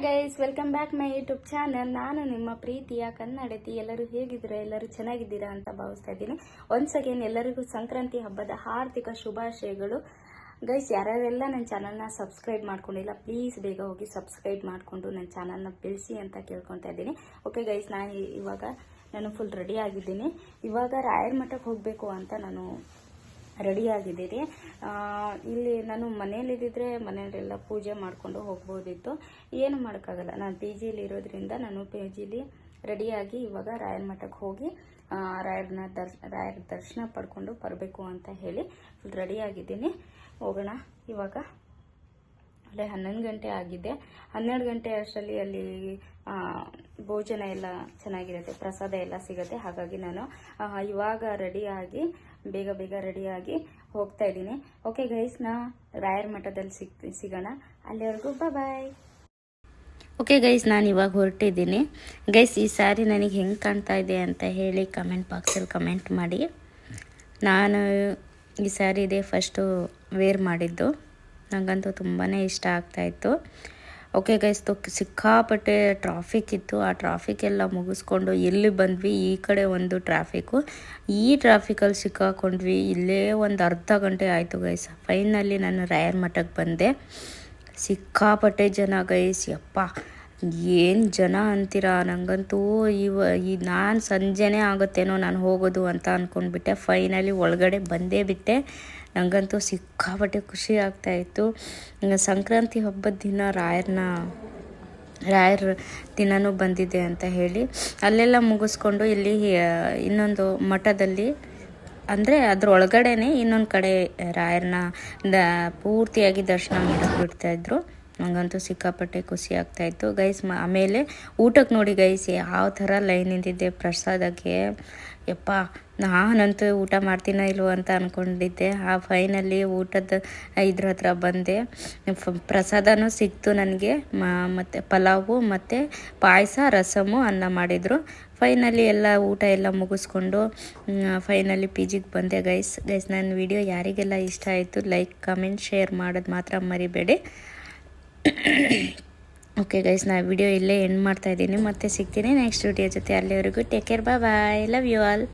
Guys, welcome back my YouTube channel. ನಾನು ನಿಮ್ಮ ಪ್ರೀತಿಯ ಕನ್ನಡತಿ. ಎಲ್ಲರೂ ಹೇಗಿದ್ದೀರಾ? ಎಲ್ಲರೂ ಚೆನ್ನಾಗಿದ್ದೀರಾ ಅಂತ ಭಾವಿಸ್ತಾ ಇದ್ದೀನಿ. ಒನ್ಸ್ ಅಗೇನ್ ಎಲ್ಲರಿಗೂ ಸಂಕ್ರಾಂತಿ ಹಬ್ಬದ ಹಾರ್ದಿಕ ಶುಭಾಶಯಗಳು. ಗೈಸ್, ಯಾರ್ಯಾರೆಲ್ಲ ನನ್ನ ಚಾನಲ್ನ ಸಬ್ಸ್ಕ್ರೈಬ್ ಮಾಡ್ಕೊಂಡಿಲ್ಲ, ಪ್ಲೀಸ್ ಬೇಗ ಹೋಗಿ ಸಬ್ಸ್ಕ್ರೈಬ್ ಮಾಡಿಕೊಂಡು ನನ್ನ ಚಾನಲ್ನ ಬೆಳೆಸಿ ಅಂತ ಕೇಳ್ಕೊತಾ ಇದ್ದೀನಿ. ಓಕೆ ಗೈಸ್, ನಾನು ಫುಲ್ ರೆಡಿ ಆಗಿದ್ದೀನಿ. ಇವಾಗ ರಾಯರ ಮಠಕ್ಕೆ ಹೋಗಬೇಕು ಅಂತ ನಾನು ರೆಡಿ ಆಗಿದ್ದೀನಿ. ಇಲ್ಲಿ ನಾನು ಮನೇಲಿದ್ದಿದ್ರೆ ಮನೆಯಲ್ಲೆಲ್ಲ ಪೂಜೆ ಮಾಡಿಕೊಂಡು ಹೋಗ್ಬೋದಿತ್ತು. ಏನು ಮಾಡೋಕ್ಕಾಗಲ್ಲ, ನಾನು ಪಿ ಜಿಲಿ ಇರೋದ್ರಿಂದ ನಾನು ಪಿ ಜಿಲಿ ರೆಡಿಯಾಗಿ ಇವಾಗ ರಾಯರ ಮಠಕ್ಕೆ ಹೋಗಿ ರಾಯರ ದರ್ಶನ ಪಡ್ಕೊಂಡು ಬರಬೇಕು ಅಂತ ಹೇಳಿ ಫುಲ್ ರೆಡಿಯಾಗಿದ್ದೀನಿ. ಹೋಗೋಣ. ಇವಾಗ ಅಲ್ಲೇ 11 ಗಂಟೆ ಆಗಿದೆ. 12 ಗಂಟೆ ಅಷ್ಟರಲ್ಲಿ ಅಲ್ಲಿ ಭೋಜನ ಎಲ್ಲ ಚೆನ್ನಾಗಿರುತ್ತೆ, ಪ್ರಸಾದ ಎಲ್ಲ ಸಿಗುತ್ತೆ. ಹಾಗಾಗಿ ನಾನು ಇವಾಗ ಬೇಗ ರೆಡಿಯಾಗಿ ಹೋಗ್ತಾ ಇದ್ದೀನಿ. ಓಕೆ ಗೈಸ್, ರಾಯರ ಮಠದಲ್ಲಿ ಸಿಗೋಣ. ಅಲ್ಲಿವರೆಗೂ ಬಾಯ್. ಓಕೆ ಗೈಸ್, ನಾನು ಇವಾಗ ಹೊರಟಿದ್ದೀನಿ. ಗೈಸ್, ಈ ಸಾರಿ ನನಗೆ ಹೆಂಗೆ ಕಾಣ್ತಾ ಇದೆ ಅಂತ ಹೇಳಿ ಕಮೆಂಟ್ ಬಾಕ್ಸಲ್ಲಿ ಕಮೆಂಟ್ ಮಾಡಿ. ನಾನು ಈ ಸಾರಿ ಇದೆ ಫಸ್ಟು ವೇರ್ ಮಾಡಿದ್ದು, ನನಗಂತೂ ತುಂಬಾ ಇಷ್ಟ ಆಗ್ತಾಯಿತ್ತು. ಓಕೆ ಗೈಸ್, ಸಿಕ್ಕಾಪಟ್ಟೆ ಟ್ರಾಫಿಕ್ ಇತ್ತು. ಆ ಟ್ರಾಫಿಕ್ ಎಲ್ಲ ಮುಗಿಸ್ಕೊಂಡು ಎಲ್ಲಿ ಬಂದ್ವಿ, ಈ ಕಡೆ ಒಂದು ಟ್ರಾಫಿಕ್ಕು, ಈ ಟ್ರಾಫಿಕಲ್ಲಿ ಸಿಕ್ಕಾಕೊಂಡ್ವಿ. ಇಲ್ಲೇ ಒಂದು ಅರ್ಧ ಗಂಟೆ ಆಯಿತು ಗೈಸ್. ಫೈನಲಿ ನಾನು ರಾಯರ ಮಠಕ್ಕೆ ಬಂದೆ. ಸಿಕ್ಕಾಪಟ್ಟೆ ಜನ ಗೈಸ್, ಯಪ್ಪ ಏನು ಜನ ಅಂತೀರಾ. ನನಗಂತೂ ನಾನು ಸಂಜೆನೇ ಆಗುತ್ತೇನೋ ನಾನು ಹೋಗೋದು ಅಂತ ಅಂದ್ಕೊಂಡ್ಬಿಟ್ಟೆ. ಫೈನಲಿ ಒಳಗಡೆ ಬಂದೇ ಬಿಟ್ಟೆ. ನನಗಂತೂ ಸಿಕ್ಕಾಪಟ್ಟೆ ಖುಷಿ ಆಗ್ತಾಯಿತ್ತು. ಸಂಕ್ರಾಂತಿ ಹಬ್ಬದ ದಿನ ರಾಯರ ದಿನವೂ ಬಂದಿದೆ ಅಂತ ಹೇಳಿ ಅಲ್ಲೆಲ್ಲ ಮುಗಿಸ್ಕೊಂಡು ಇಲ್ಲಿ ಇನ್ನೊಂದು ಮಠದಲ್ಲಿ, ಅಂದರೆ ಅದ್ರ ಒಳಗಡೆನೆ ಇನ್ನೊಂದು ಕಡೆ ರಾಯರನ್ನ ಪೂರ್ತಿಯಾಗಿ ದರ್ಶನ ಮಾಡೋಕ್ಕೆ ಬಿಡ್ತಾಯಿದ್ರು. ನನಗಂತೂ ಸಿಕ್ಕಾಪಟ್ಟೆ ಖುಷಿ ಆಗ್ತಾಯಿತ್ತು ಗೈಸ್. ಆಮೇಲೆ ಊಟಕ್ಕೆ ನೋಡಿ ಗೈಸ್, ಯಾವ ಥರ ಲೈನ್ ನಿಂತಿದ್ದೆ ಪ್ರಸಾದಕ್ಕೆ. ಯಪ್ಪ, ನಾನಂತೂ ಊಟ ಮಾಡ್ತೀನೋ ಇಲ್ವೋ ಅಂತ ಅಂದ್ಕೊಂಡಿದ್ದೆ. ಫೈನಲಿ ಊಟದ ಇದ್ರ ಹತ್ರ ಬಂದೆ. ಪ್ರಸಾದನೂ ಸಿಕ್ತು ನನಗೆ. ಮತ್ತು ಪಲಾವು ಮತ್ತು ಪಾಯಸ, ರಸಮು, ಅನ್ನ ಮಾಡಿದರು. ಫೈನಲಿ ಎಲ್ಲ ಊಟ ಎಲ್ಲ ಮುಗಿಸ್ಕೊಂಡು ಫೈನಲಿ ಪಿ ಜಿಗೆ ಬಂದೆ ಗೈಸ್. ನನ್ನ ವಿಡಿಯೋ ಯಾರಿಗೆಲ್ಲ ಇಷ್ಟ ಆಯಿತು ಲೈಕ್, ಕಮೆಂಟ್, ಶೇರ್ ಮಾಡೋದು ಮಾತ್ರ ಮರಿಬೇಡಿ. ಓಕೆ ಗೈಸ್, ನಾನು ವಿಡಿಯೋ ಇಲ್ಲೇ ಎಂಡ್ ಮಾಡ್ತಾ ಇದ್ದೀನಿ. ಮತ್ತೆ ಸಿಗ್ತೀನಿ ನೆಕ್ಸ್ಟ್ ವಿಡಿಯೋ ಜೊತೆ. ಅಲ್ಲಿವರೆಗೂ take care, bye. Love you all.